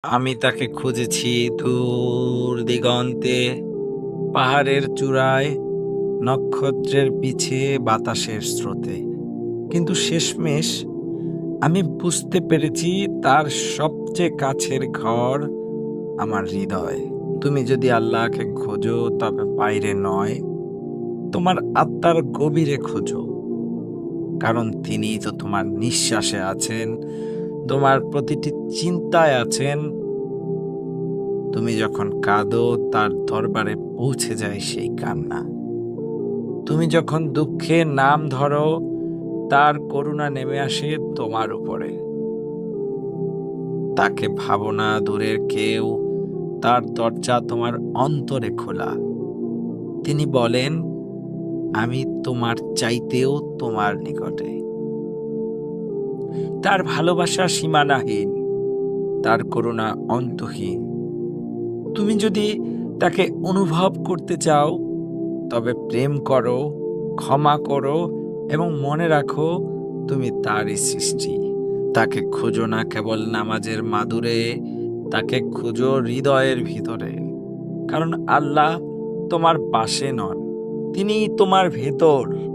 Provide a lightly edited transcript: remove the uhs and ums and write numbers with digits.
আমি তাকে খুঁজেছি দূর দিগন্তে, পাহাড়ের চূড়ায়, নক্ষত্রের পিছে, বাতাসের স্রোতে। কিন্তু শেষমেশ আমি বুঝতে পেরেছি তার সবচেয়ে কাছের ঘর আমার হৃদয়। তুমি যদি আল্লাহকে খোঁজো তবে বাইরে নয়, তোমার আত্মার গভীরে খোঁজো। কারণ তিনিই তো তোমার নিঃশ্বাসে আছেন, তোমার প্রতিটি চিন্তায় আছেন। তুমি যখন কাঁদো তার দরবারে পৌঁছে যায় সেই কান্না। তুমি যখন দুঃখে নাম ধরো তার করুণা নেমে আসে তোমার উপরে। তাকে ভাবো না দূরের কেউ, তার দরজা তোমার অন্তরে খোলা। তিনি বলেন, আমি তোমার চাইতেও তোমার নিকটে। তার ভালোবাসা সীমানাহীন, তার করুণা অন্তহীন। তুমি যদি তাকে অনুভব করতে চাও তবে প্রেম করো, ক্ষমা করো এবং মনে রাখো তুমি তারই সৃষ্টি। তাকে খুঁজো না কেবল নামাজের মাদুরে, তাকে খুঁজো হৃদয়ের ভিতরে। কারণ আল্লাহ তোমার পাশে নন, তিনি তোমার ভেতর।